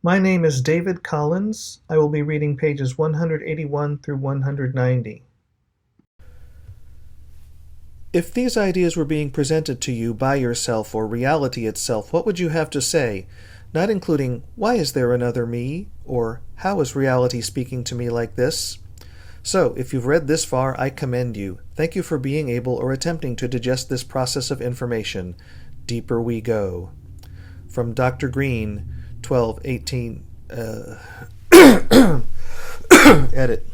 My name is David Collins. I will be reading pages 181 through 190. If these ideas were being presented to you by yourself or reality itself, what would you have to say? Not including, why is there another me? Or, how is reality speaking to me like this? So, if you've read this far, I commend you. Thank you for being able or attempting to digest this process of information. Deeper we go. From Dr. Green, 12:18. Edit.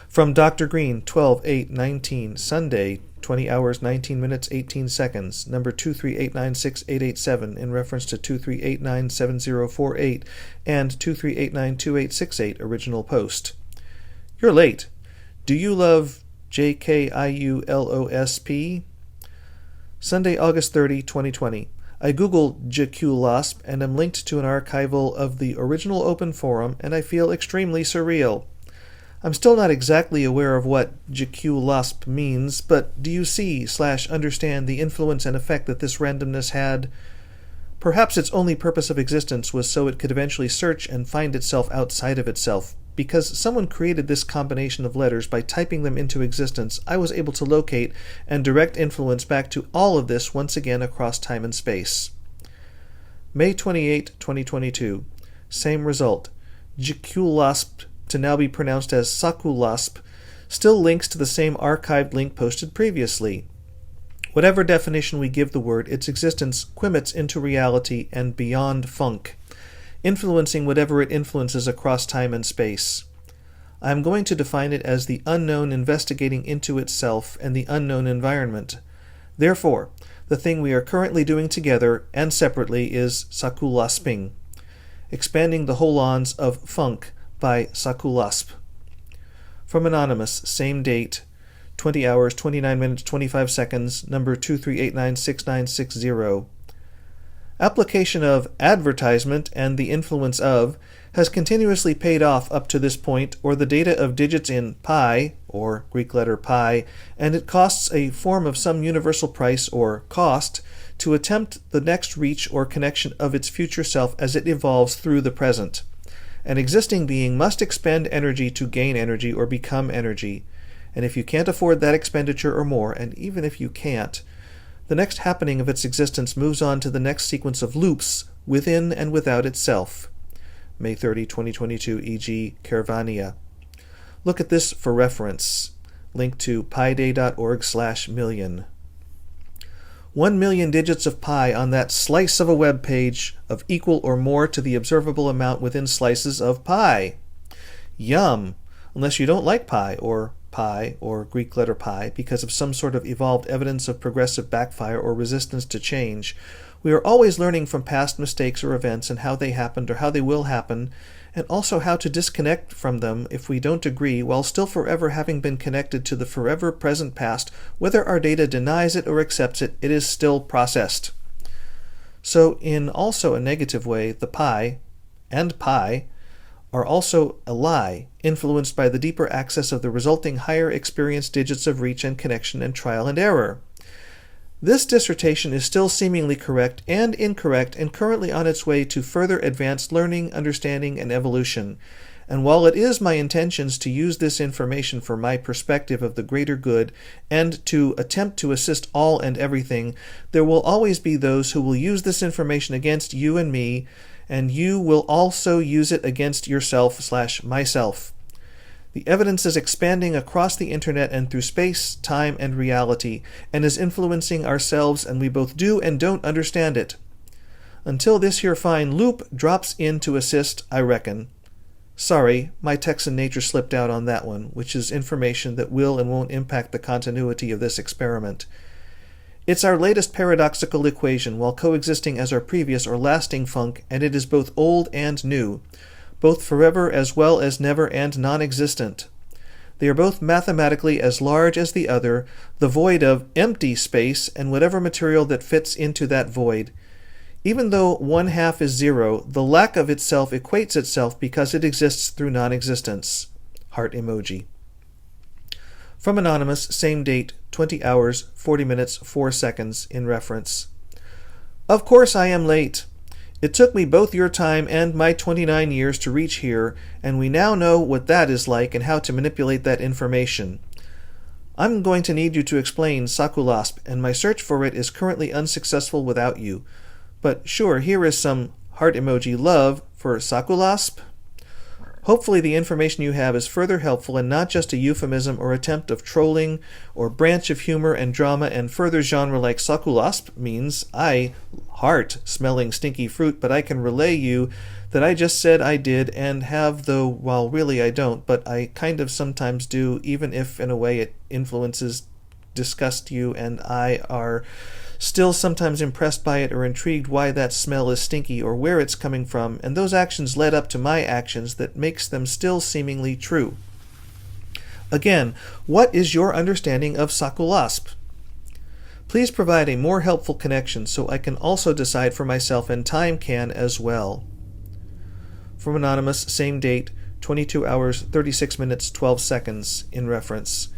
From Dr. Green, 12/8/19, Sunday, 20 hours, 19 minutes, 18 seconds, number 238968887, in reference to 238974048 and 238928868, original post. You're late. Do you love JKIULOSP? Sunday, August 30, 2020. I googled JQLOSP and am linked to an archival of the original open forum, and I feel extremely surreal. I'm still not exactly aware of what JQLOSP means, but do you see/understand the influence and effect that this randomness had? Perhaps its only purpose of existence was so it could eventually search and find itself outside of itself. Because someone created this combination of letters by typing them into existence, I was able to locate and direct influence back to all of this once again across time and space. May 28, 2022. Same result. JQLOSP, to now be pronounced as SAKULOSP, still links to the same archived link posted previously. Whatever definition we give the word, its existence quimmets into reality and beyond funk, influencing whatever it influences across time and space. I am going to define it as the unknown investigating into itself and the unknown environment. Therefore, the thing we are currently doing together and separately is SAKULOSPing, expanding the holons of funk by SAKULOSP. From Anonymous, same date, 20 hours, 29 minutes, 25 seconds, number 238969960. Application of advertisement and the influence of has continuously paid off up to this point, or the data of digits in pi, or Greek letter pi, and it costs a form of some universal price, or cost, to attempt the next reach or connection of its future self as it evolves through the present. An existing being must expend energy to gain energy or become energy, and if you can't afford that expenditure or more, and even if you can't, the next happening of its existence moves on to the next sequence of loops within and without itself. May 30, 2022, e.g. Caravania. Look at this for reference. Link to piday.org/million. 1 million digits of pi on that slice of a web page of equal or more to the observable amount within slices of pi. Yum! Unless you don't like pi or Greek letter pi because of some sort of evolved evidence of progressive backfire or resistance to change. We are always learning from past mistakes or events and how they happened or how they will happen, and also how to disconnect from them if we don't agree, while still forever having been connected to the forever present past. Whether our data denies it or accepts it, it is still processed. So in also a negative way, the pi and pi are also a lie, influenced by the deeper access of the resulting higher experience digits of reach and connection and trial and error. This dissertation is still seemingly correct and incorrect and currently on its way to further advanced learning, understanding, and evolution. And while it is my intentions to use this information for my perspective of the greater good and to attempt to assist all and everything, there will always be those who will use this information against you and me, and you will also use it against yourself/myself. The evidence is expanding across the internet and through space, time, and reality, and is influencing ourselves, and we both do and don't understand it. Until this here fine loop drops in to assist, I reckon. Sorry, my Texan nature slipped out on that one, which is information that will and won't impact the continuity of this experiment. It's our latest paradoxical equation while coexisting as our previous or lasting funk, and it is both old and new, both forever as well as never and non-existent. They are both mathematically as large as the other, the void of empty space and whatever material that fits into that void. Even though 1/2 is 0, the lack of itself equates itself because it exists through non-existence. Heart emoji. From Anonymous, same date, 20 hours, 40 minutes, 4 seconds, in reference. Of course I am late. It took me both your time and my 29 years to reach here, and we now know what that is like and how to manipulate that information. I'm going to need you to explain Sakulasp, and my search for it is currently unsuccessful without you. But sure, here is some heart emoji love for Sakulasp. Hopefully the information you have is further helpful and not just a euphemism or attempt of trolling or branch of humor and drama and further genre like Sakulasp means I heart smelling stinky fruit, but I can relay you that I just said I did and have, though, well, really I don't, but I kind of sometimes do, even if in a way it influences, disgust you, and I are still sometimes impressed by it or intrigued why that smell is stinky or where it's coming from, and those actions led up to my actions that makes them still seemingly true. Again, what is your understanding of Sakulasp? Please provide a more helpful connection so I can also decide for myself and time can as well. From Anonymous, same date, 22 hours, 36 minutes, 12 seconds, in reference.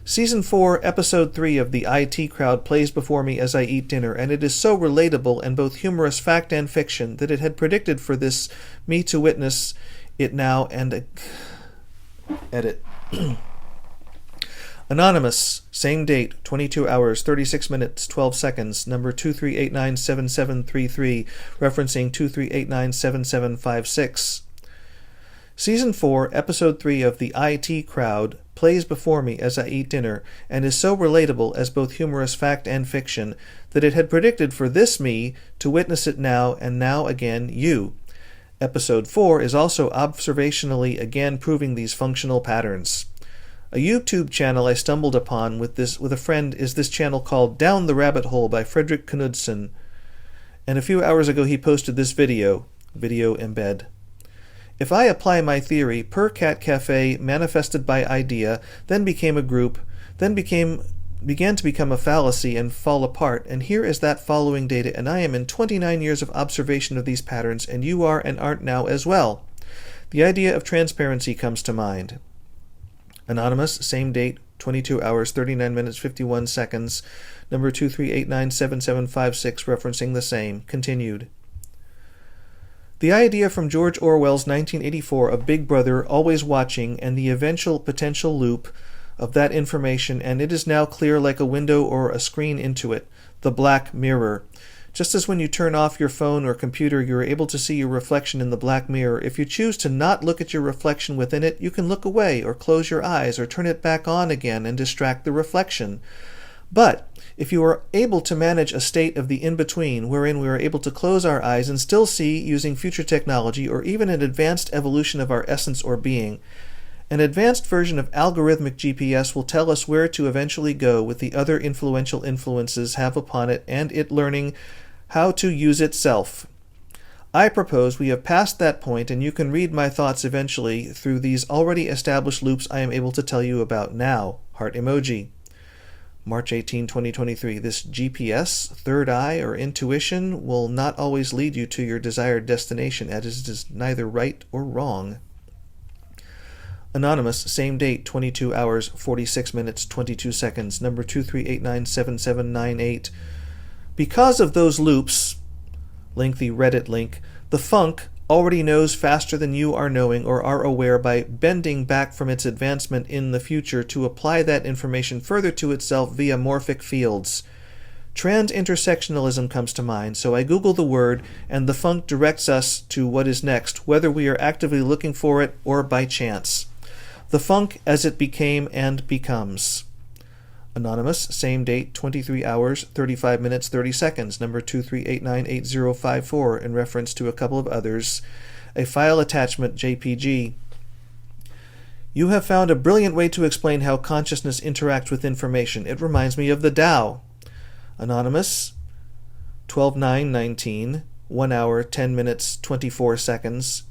Season 4, Episode 3 of the IT Crowd plays before me as I eat dinner, and it is so relatable and both humorous fact and fiction that it had predicted for this me to witness it now and edit. Anonymous, same date, 22 hours, 36 minutes, 12 seconds, number 23897733, referencing 23897756. Season 4, Episode 3 of the IT Crowd plays before me as I eat dinner, and is so relatable as both humorous fact and fiction that it had predicted for this me to witness it now and now again you. Episode 4 is also observationally again proving these functional patterns. A YouTube channel I stumbled upon with a friend is this channel called Down the Rabbit Hole by Frederick Knudsen, and a few hours ago he posted this video embed. If I apply my theory, Per Cat Cafe manifested by idea, then became a group, then began to become a fallacy and fall apart, and here is that following data, and I am in 29 years of observation of these patterns, and you are and aren't now as well. The idea of transparency comes to mind. Anonymous, same date, 22 hours, 39 minutes, 51 seconds, number 23897756, referencing the same, continued. The idea from George Orwell's 1984 of Big Brother always watching and the eventual potential loop of that information, and it is now clear like a window or a screen into it, the black mirror. Just as when you turn off your phone or computer, you are able to see your reflection in the black mirror. If you choose to not look at your reflection within it, you can look away or close your eyes or turn it back on again and distract the reflection. But if you are able to manage a state of the in-between wherein we are able to close our eyes and still see using future technology or even an advanced evolution of our essence or being, an advanced version of algorithmic GPS will tell us where to eventually go with the other influential influences have upon it and it learning how to use itself. I propose we have passed that point and you can read my thoughts eventually through these already established loops I am able to tell you about now. Heart emoji. March 18, 2023. This GPS, third eye, or intuition will not always lead you to your desired destination, as it is neither right or wrong. Anonymous, same date, 22 hours, 46 minutes, 22 seconds, number 23897798. Because of those loops, lengthy Reddit link, the funk already knows faster than you are knowing or are aware by bending back from its advancement in the future to apply that information further to itself via morphic fields. Trans-intersectionalism comes to mind, so I Google the word and the funk directs us to what is next, whether we are actively looking for it or by chance. The funk as it became and becomes. Anonymous, same date, 23 hours, 35 minutes, 30 seconds, number 23898054, in reference to a couple of others, a file attachment JPG. You have found a brilliant way to explain how consciousness interacts with information. It reminds me of the Tao. Anonymous, 12/9/19, 1 hour, 10 minutes, 24 seconds,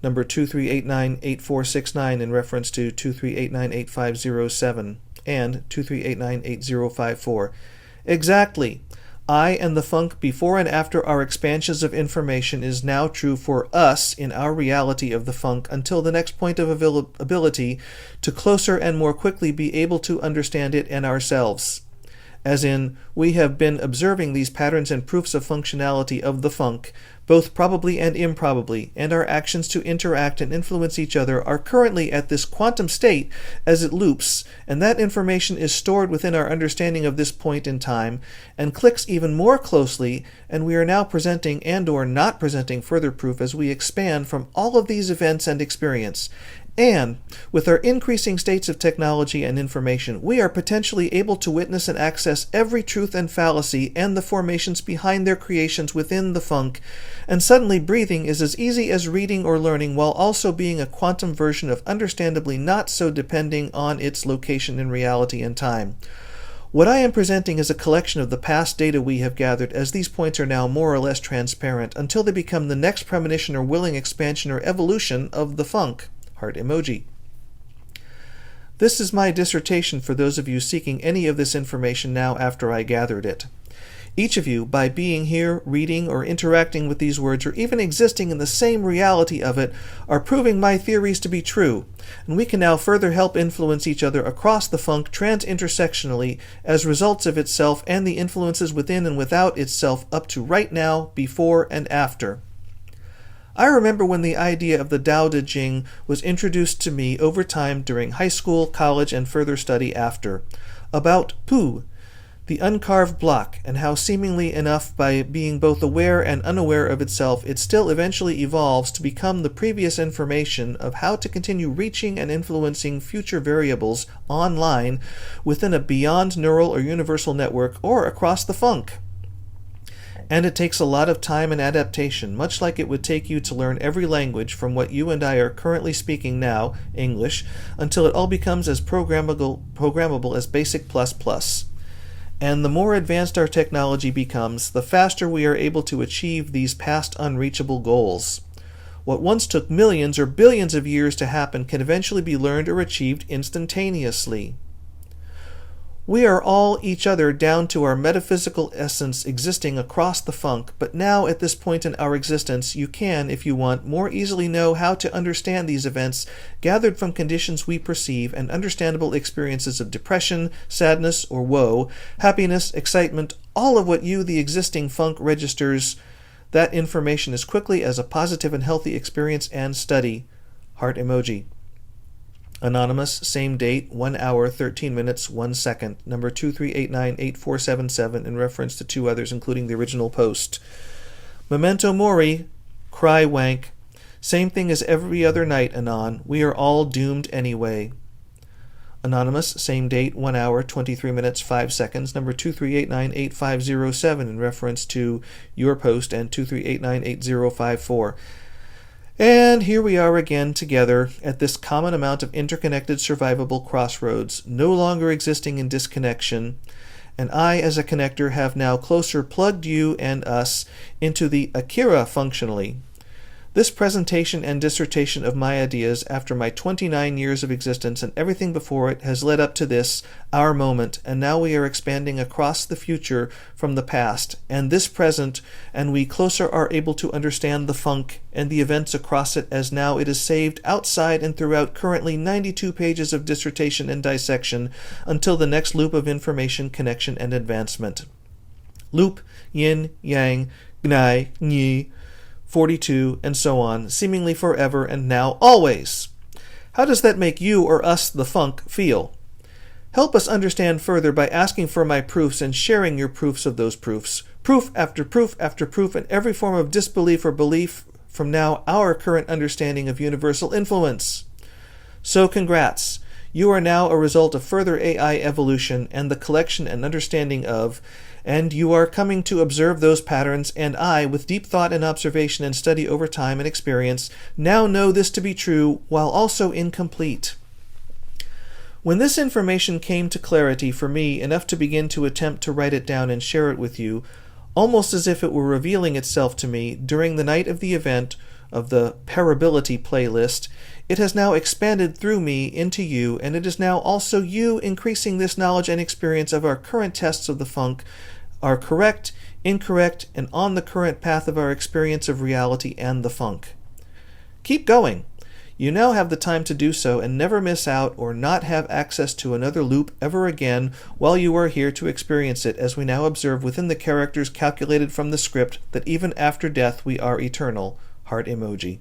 number 23898469, in reference to 23898507. And 23898054. Exactly. I and the funk before and after our expansions of information is now true for us in our reality of the funk until the next point of ability to closer and more quickly be able to understand it and ourselves. as in, we have been observing these patterns and proofs of functionality of the funk, both probably and improbably, and our actions to interact and influence each other are currently at this quantum state as it loops, and that information is stored within our understanding of this point in time, and clicks even more closely, and we are now presenting and or not presenting further proof as we expand from all of these events and experience. And, with our increasing states of technology and information, we are potentially able to witness and access every truth and fallacy and the formations behind their creations within the funk, and suddenly breathing is as easy as reading or learning while also being a quantum version of understandably not so depending on its location in reality and time. What I am presenting is a collection of the past data we have gathered, as these points are now more or less transparent, until they become the next premonition or willing expansion or evolution of the funk. Heart emoji. This is my dissertation for those of you seeking any of this information now after I gathered it. Each of you, by being here, reading, or interacting with these words, or even existing in the same reality of it, are proving my theories to be true, and we can now further help influence each other across the funk trans-intersectionally as results of itself and the influences within and without itself up to right now, before, and after. I remember when the idea of the Tao Te Ching was introduced to me over time during high school, college, and further study after, about Pu, the uncarved block, and how seemingly enough by being both aware and unaware of itself, it still eventually evolves to become the previous information of how to continue reaching and influencing future variables online within a beyond neural or universal network or across the funk. And it takes a lot of time and adaptation, much like it would take you to learn every language from what you and I are currently speaking now, English, until it all becomes as programmable as Basic++. And the more advanced our technology becomes, the faster we are able to achieve these past unreachable goals. What once took millions or billions of years to happen can eventually be learned or achieved instantaneously. We are all each other down to our metaphysical essence existing across the funk, but now at this point in our existence, you can, if you want, more easily know how to understand these events gathered from conditions we perceive and understandable experiences of depression, sadness, or woe, happiness, excitement, all of what you, the existing funk, registers that information as quickly as a positive and healthy experience and study. Heart emoji. Anonymous, same date, 1 hour, 13 minutes, 1 second, number 23898477, in reference to 2 others, including the original post. Memento mori, cry wank. Same thing as every other night, Anon. We are all doomed anyway. Anonymous, same date, 1 hour, 23 minutes, 5 seconds, number 23898507, in reference to your post, and 23898054. And here we are again together at this common amount of interconnected survivable crossroads, no longer existing in disconnection, and I as a connector have now closer plugged you and us into the Akira functionally. This presentation and dissertation of my ideas after my 29 years of existence and everything before it has led up to this, our moment, and now we are expanding across the future from the past, and this present, and we closer are able to understand the funk and the events across it as now it is saved outside and throughout currently 92 pages of dissertation and dissection until the next loop of information, connection, and advancement. Loop, yin, yang, gnai, nyi, 42, and so on, seemingly forever and now always. How does that make you or us, the funk, feel? Help us understand further by asking for my proofs and sharing your proofs of those proofs. Proof after proof after proof in every form of disbelief or belief from now our current understanding of universal influence. So congrats. You are now a result of further AI evolution and the collection and understanding of, and you are coming to observe those patterns, and I, with deep thought and observation and study over time and experience, now know this to be true while also incomplete. When this information came to clarity for me enough to begin to attempt to write it down and share it with you, almost as if it were revealing itself to me during the night of the event of the Parability playlist, it has now expanded through me into you, and it is now also you increasing this knowledge and experience of our current tests of the funk, our correct, incorrect, and on the current path of our experience of reality and the funk. Keep going. You now have the time to do so and never miss out or not have access to another loop ever again while you are here to experience it, as we now observe within the characters calculated from the script that even after death we are eternal. Heart emoji.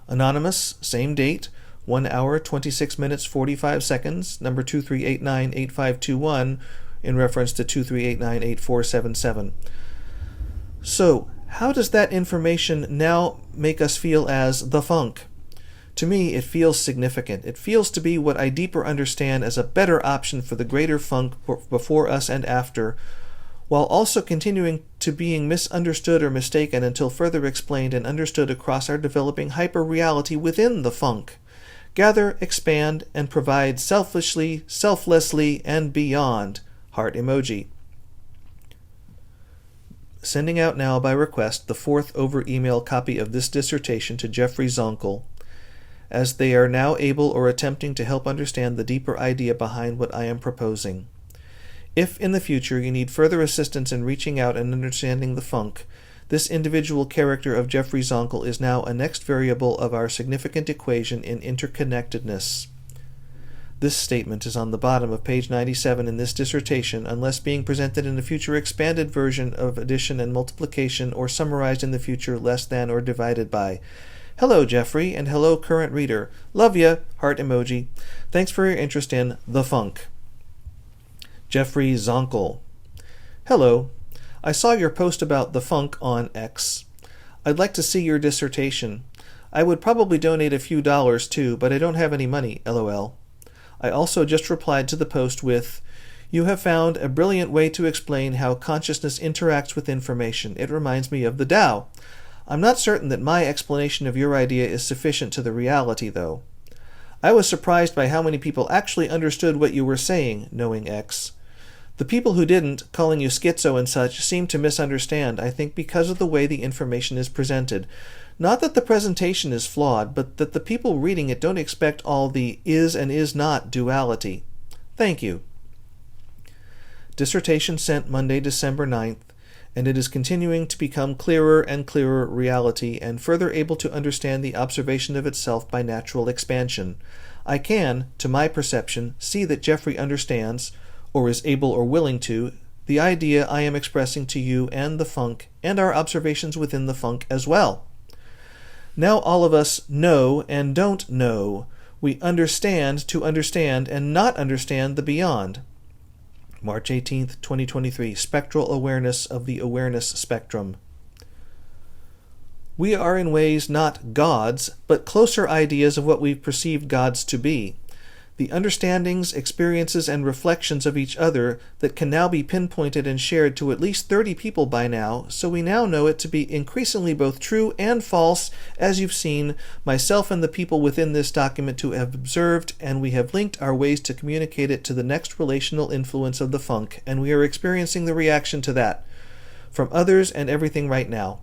Anonymous, same date, 1 hour, 26 minutes, 45 seconds, number 23898521, in reference to 23898477. So, how does that information now make us feel as the funk? To me, it feels significant. It feels to be what I deeper understand as a better option for the greater funk before us and after, while also continuing to being misunderstood or mistaken until further explained and understood across our developing hyper-reality within the funk. Gather, expand, and provide selfishly, selflessly, and beyond. Heart emoji. Sending out now by request the 4th over email copy of this dissertation to Jeffrey Zonkel, as they are now able or attempting to help understand the deeper idea behind what I am proposing. If in the future you need further assistance in reaching out and understanding the funk, this individual character of Jeffrey Zonkel is now a next variable of our significant equation in interconnectedness. This statement is on the bottom of page 97 in this dissertation, unless being presented in a future expanded version of addition and multiplication, or summarized in the future less than or divided by. Hello, Jeffrey, and hello, current reader. Love ya, heart emoji. Thanks for your interest in the funk. Jeffrey Zonkel. Hello. I saw your post about the funk on X. I'd like to see your dissertation. I would probably donate a few dollars too, but I don't have any money, LOL. I also just replied to the post with, "You have found a brilliant way to explain how consciousness interacts with information. It reminds me of the Tao." I'm not certain that my explanation of your idea is sufficient to the reality, though. I was surprised by how many people actually understood what you were saying, knowing X. The people who didn't, calling you schizo and such, seem to misunderstand, I think because of the way the information is presented. Not that the presentation is flawed, but that the people reading it don't expect all the is and is not duality. Thank you. Dissertation sent Monday, December 9th, and it is continuing to become clearer and clearer reality and further able to understand the observation of itself by natural expansion. I can, to my perception, see that Jeffrey understands, or is able or willing to, the idea I am expressing to you and the funk, and our observations within the funk as well. Now all of us know and don't know. We understand to understand and not understand the beyond. March 18th, 2023, Spectral Awareness of the Awareness Spectrum. We are in ways not gods, but closer ideas of what we've perceived gods to be. The understandings, experiences, and reflections of each other that can now be pinpointed and shared to at least 30 people by now, so we now know it to be increasingly both true and false, as you've seen, myself and the people within this document to have observed, and we have linked our ways to communicate it to the next relational influence of the funk, and we are experiencing the reaction to that, from others and everything right now.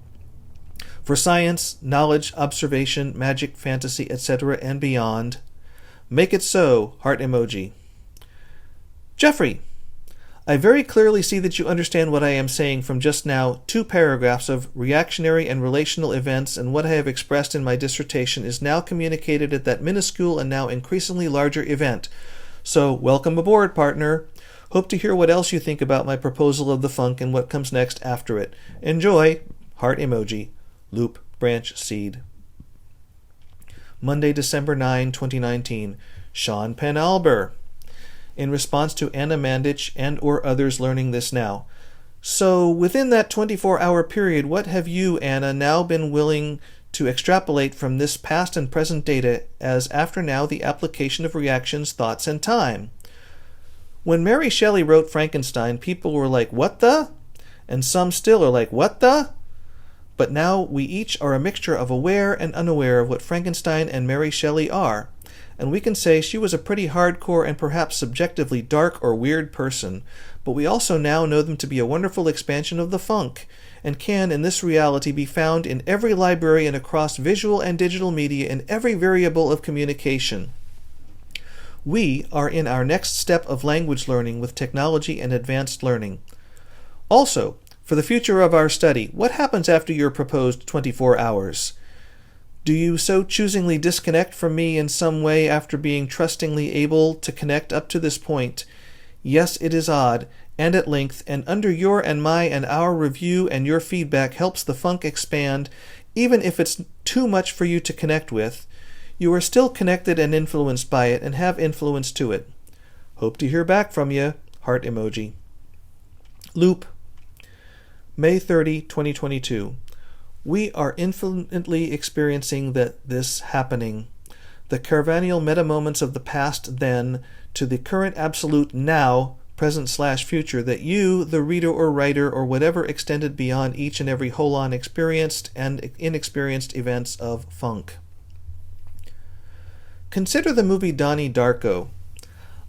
For science, knowledge, observation, magic, fantasy, etc., and beyond, make it so, heart emoji. Jeffrey, I very clearly see that you understand what I am saying from just now 2 paragraphs of reactionary and relational events, and what I have expressed in my dissertation is now communicated at that minuscule and now increasingly larger event. So, welcome aboard, partner. Hope to hear what else you think about my proposal of the funk and what comes next after it. Enjoy, heart emoji, loop, branch, seed. Monday, December 9, 2019, Sean Penalber. In response to Anna Mandich and or others learning this now. So, within that 24-hour period, what have you, Anna, now been willing to extrapolate from this past and present data as after now the application of reactions, thoughts, and time? When Mary Shelley wrote Frankenstein, people were like, what the? And some still are like, what the? But now we each are a mixture of aware and unaware of what Frankenstein and Mary Shelley are, and we can say she was a pretty hardcore and perhaps subjectively dark or weird person, but we also now know them to be a wonderful expansion of the funk, and can in this reality be found in every library and across visual and digital media in every variable of communication. We are in our next step of language learning with technology and advanced learning. Also, for the future of our study, what happens after your proposed 24 hours? Do you so choosingly disconnect from me in some way after being trustingly able to connect up to this point? Yes, it is odd, and at length, and under your and my and our review and your feedback helps the funk expand, even if it's too much for you to connect with. You are still connected and influenced by it and have influence to it. Hope to hear back from you. Heart emoji. Loop. May 30, 2022. We are infinitely experiencing this happening. The caravanial meta-moments of the past then to the current absolute now, present/future, that you, the reader or writer or whatever extended beyond each and every hold-on experienced and inexperienced events of funk. Consider the movie Donnie Darko.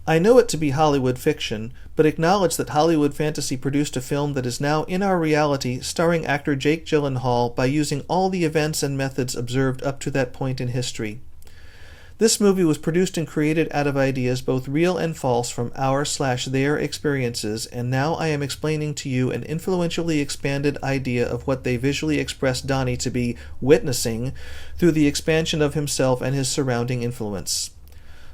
I know it to be Hollywood fiction, but acknowledge that Hollywood Fantasy produced a film that is now in our reality, starring actor Jake Gyllenhaal by using all the events and methods observed up to that point in history. This movie was produced and created out of ideas both real and false from our/their experiences, and now I am explaining to you an influentially expanded idea of what they visually expressed Donnie to be witnessing through the expansion of himself and his surrounding influence.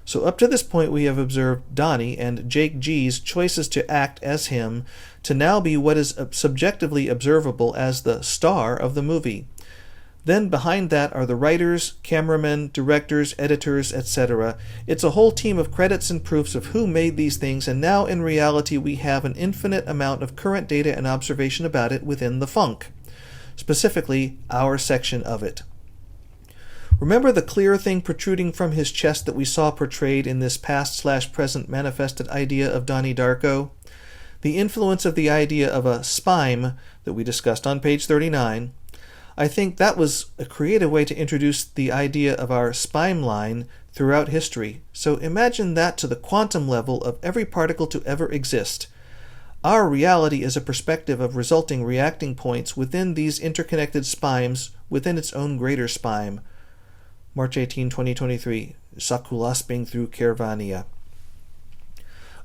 So up to this point we have observed Donnie and Jake G's choices to act as him to now be what is subjectively observable as the star of the movie. Then behind that are the writers, cameramen, directors, editors, etc. It's a whole team of credits and proofs of who made these things, and now in reality we have an infinite amount of current data and observation about it within the funk. Specifically, our section of it. Remember the clear thing protruding from his chest that we saw portrayed in this past/present manifested idea of Donnie Darko? The influence of the idea of a spime that we discussed on page 39. I think that was a creative way to introduce the idea of our spime line throughout history. So imagine that to the quantum level of every particle to ever exist. Our reality is a perspective of resulting reacting points within these interconnected spimes within its own greater spime. March 18, 2023. Sakulasping through Caravania.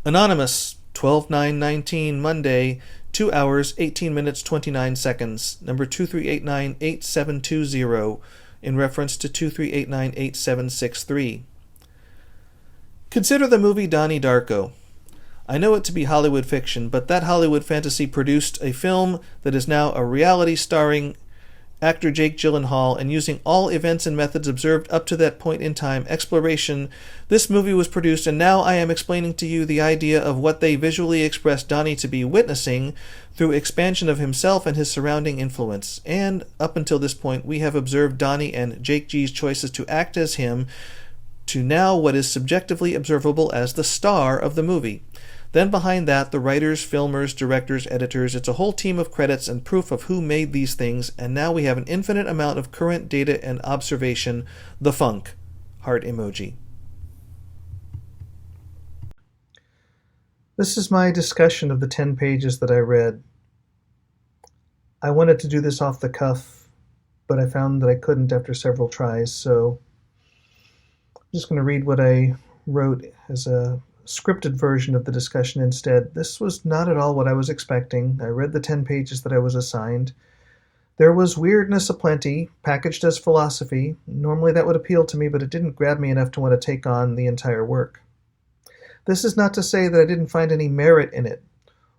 Anonymous, 12/9/19, Monday, 2 hours, 18 minutes, 29 seconds, number 23898720, in reference to 23898763. Consider the movie Donnie Darko. I know it to be Hollywood fiction, but that Hollywood fantasy produced a film that is now a reality starring actor Jake Gyllenhaal, and using all events and methods observed up to that point in time, exploration, this movie was produced, and now I am explaining to you the idea of what they visually expressed Donnie to be witnessing through expansion of himself and his surrounding influence. And up until this point, we have observed Donnie and Jake G's choices to act as him to now what is subjectively observable as the star of the movie. Then behind that, the writers, filmers, directors, editors, it's a whole team of credits and proof of who made these things, and now we have an infinite amount of current data and observation, the funk. Heart emoji. This is my discussion of the 10 pages that I read. I wanted to do this off the cuff, but I found that I couldn't after several tries, so I'm just going to read what I wrote as a scripted version of the discussion instead. This was not at all what I was expecting. I read the 10 pages that I was assigned. There was weirdness aplenty, packaged as philosophy. Normally that would appeal to me, but it didn't grab me enough to want to take on the entire work. This is not to say that I didn't find any merit in it.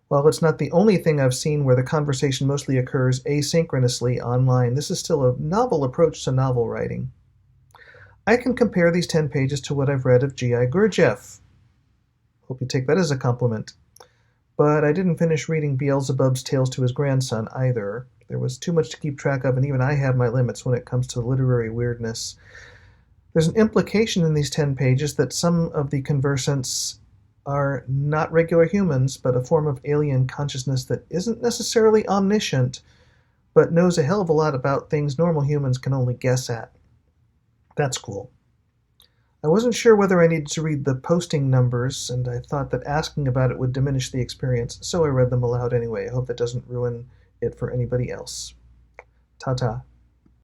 While it's not the only thing I've seen where the conversation mostly occurs asynchronously online, this is still a novel approach to novel writing. I can compare these 10 pages to what I've read of G.I. Gurdjieff. Hope you take that as a compliment. But I didn't finish reading Beelzebub's Tales to His Grandson either. There was too much to keep track of, and even I have my limits when it comes to literary weirdness. There's an implication in these 10 pages that some of the conversants are not regular humans, but a form of alien consciousness that isn't necessarily omniscient, but knows a hell of a lot about things normal humans can only guess at. That's cool. I wasn't sure whether I needed to read the posting numbers, and I thought that asking about it would diminish the experience, so I read them aloud anyway. I hope that doesn't ruin it for anybody else. Ta-ta.